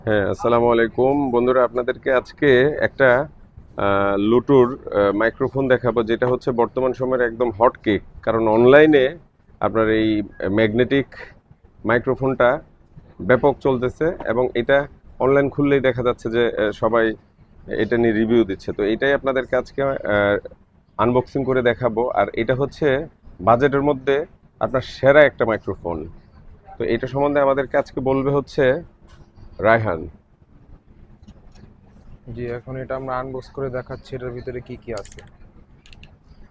হ্যাঁ, আসসালামু আলাইকুম বন্ধুরা, আপনাদেরকে আজকে একটা লুটুর মাইক্রোফোন দেখাবো, যেটা হচ্ছে বর্তমান সময়ের একদম হট কেক। কারণ অনলাইনে আপনার এই ম্যাগনেটিক মাইক্রোফোনটা ব্যাপক চলতেছে এবং এটা অনলাইন খুললেই দেখা যাচ্ছে যে সবাই এটা নিয়ে রিভিউ দিচ্ছে। তো এটাই আপনাদেরকে আজকে আনবক্সিং করে দেখাবো। আর এটা হচ্ছে বাজেটের মধ্যে আপনার সেরা একটা মাইক্রোফোন। তো এটা সম্বন্ধে আমাদেরকে আজকে বলবে হচ্ছে রায়হান। জি, এখন এটা আমরা আনবক্স করে দেখাচ্ছি এটার ভিতরে কি কি আছে।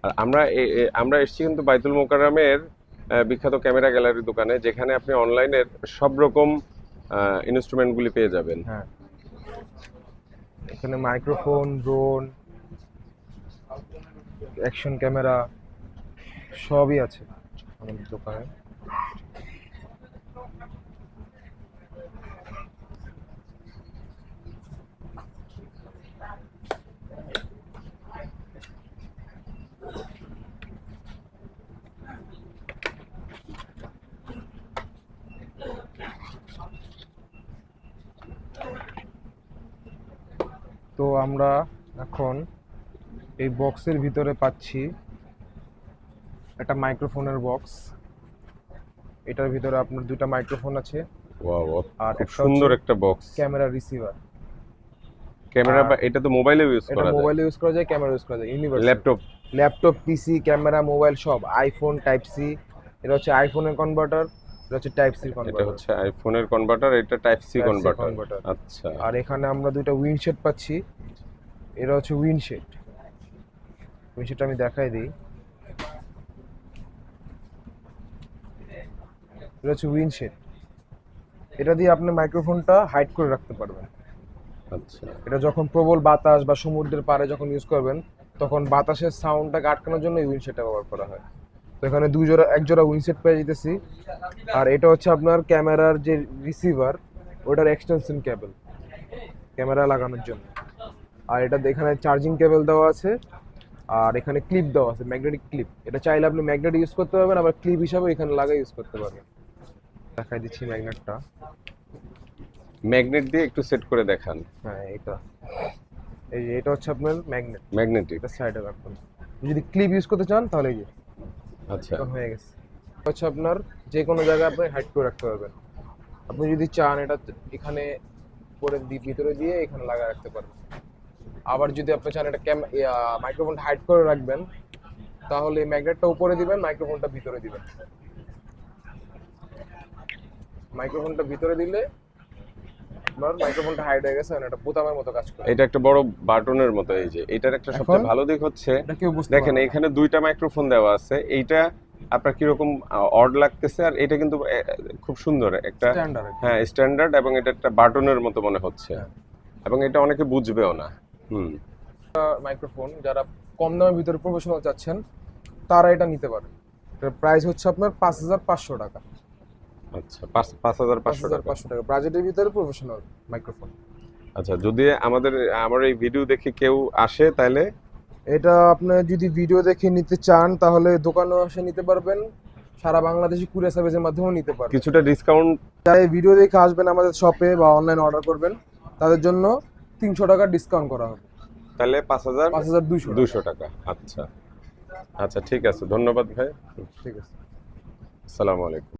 আর আমরা এসেছি কিন্তু বাইতুল মোকাররমের বিখ্যাত ক্যামেরা গ্যালারি দোকানে, যেখানে আপনি অনলাইনের সব রকম ইনস্ট্রুমেন্টগুলি পেয়ে যাবেন। হ্যাঁ, এখানে মাইক্রোফোন, ড্রোন, অ্যাকশন ক্যামেরা সবই আছে আমাদের দোকানে। তো আমরা এখন এই বক্সের ভিতরে পাচ্ছি একটা মাইক্রোফোনের বক্স। এটার ভিতরে আপনার দুটো মাইক্রোফোন আছে ওয়াও, আর খুব একটা সুন্দর হচ্ছে একটা বক্স। Camera receiver. ক্যামেরা বা এটা তো মোবাইলে ইউজ এটা করা যায়, মোবাইলে ইউজ করা যায়, ক্যামেরা ইউজ করা যায়, ইউনিভার্সাল। ল্যাপটপ। ল্যাপটপ, পিসি, ক্যামেরা, মোবাইল সব। আইফোন টাইপ সি, এটা হচ্ছে আইফোনের কনভার্টার, এটা হচ্ছে টাইপ সি এটা কনভার্টার। হচ্ছে আইফোনের কনভার্টার, এটা type C type C converter. Converter. আচ্ছা, আর এখানে আমরা দুইটা উইন্ডশেড পাচ্ছি। এটা হচ্ছে উইন্ডশেড। উইন্ডশেডটা আমি দেখাই দিই। এটা হচ্ছে উইন্ডশেড। এটা দিয়ে আপনি মাইক্রোফোনটা হাইড করে রাখতে পারবেন। আচ্ছা। এটা যখন প্রবল বাতাস বা সমুদ্রের পাড়ে যখন ইউজ করবেন, তখন বাতাসের সাউন্ডটাকে আটকানোর জন্য এই উইন্ডশেডটা ব্যবহার করা হয়। তো এখানে এক জোড়া উইন্ডশেড পেয়ে যেতেছি। আর এটা হচ্ছে আপনার ক্যামেরার যে রিসিভার, ওটার এক্সটেনশন কেবল ক্যামেরা লাগানোর জন্য। আর এটা এখানে চার্জিং কেবল দেওয়া আছে। আর এখানে ক্লিপ দেওয়া আছে, ম্যাগনেটিক ক্লিপ। এটা চাইলে আপনি ম্যাগনেট ইউজ করতে পারবেন, আবার ক্লিপ হিসাবে এখানে লাগাই ইউজ করতে পারবেন। দেখাই দিচ্ছি ম্যাগনেটটা। ম্যাগনেট দিয়ে একটু সেট করে দেখান। হ্যাঁ, এই যে এটা হচ্ছে আপনার ম্যাগনেট। ম্যাগনেটিক। এটা সাইডে রাখুন। যদি ক্লিপ ইউজ করতে চান তাহলে এই যে আচ্ছা, এখন হয়ে গেছে। এটা হচ্ছে আপনার যে কোনো জায়গায় আপনি হাইড করে রাখতে পারবেন। আপনি যদি চান এটা এখানে ভিতরে দিয়ে এখানে লাগা রাখতে পারবেন। আবার যদি আপনি চান এটা মাইক্রোফোনটা হাইড করে রাখবেন, তাহলে ম্যাগনেটটা উপরে দিবেন, মাইক্রোফোনটা ভিতরে দিবেন। মাইক্রোফোনটা ভিতরে দিলে আপনার মাইক্রোফোনটা হাইড হয়ে গেছে, এটা বোতামের মতো কাজ করে। এটা একটা বড় বাটনের মতো। এই যে এটার একটা সবচেয়ে ভালো দিক হচ্ছে, এটা কেউ বুঝতে দেখেন পারবে না। এখানে দুইটা মাইক্রোফোন দেওয়া আছে। এইটা আপনার কিরকম অড লাগতেছে, আর এটা কিন্তু খুব সুন্দর একটা। স্ট্যান্ডার্ড। হ্যাঁ, স্ট্যান্ডার্ড, এবং এটা একটা বাটনের মতো মনে হচ্ছে। হ্যাঁ। এবং এটা অনেকে বুঝবেও না। হুম। মাইক্রোফোন যারা কম দামের ভিতরে প্রফেশনাল চাচ্ছেন, তারা এটা নিতে পারেন। এটার প্রাইস হচ্ছে আপনার 5,500 টাকা। আচ্ছা, 5,500 টাকা। 5,500 টাকা বাজেটের ভিতরে প্রফেশনাল মাইক্রোফোন। আচ্ছা, যদি আমার এই ভিডিও দেখে কেউ আসে, তাহলে এটা আপনি যদি ভিডিও দেখে নিতে চান তাহলে দোকানে এসে নিতে পারবেন। সারা বাংলাদেশে কুরিয়ার সার্ভিসের মাধ্যমেও নিতে পারবেন। কিছুটা ডিসকাউন্ট। যারা এই ভিডিও দেখে আসবেন আমাদের শপে বা অনলাইন অর্ডার করবেন, তাদের জন্য 300 টাকা ডিসকাউন্ট করা হবে। তাহলে 5,200 টাকা। আচ্ছা, আচ্ছা, ঠিক আছে, ধন্যবাদ ভাই। ঠিক আছে। আসসালামু আলাইকুম।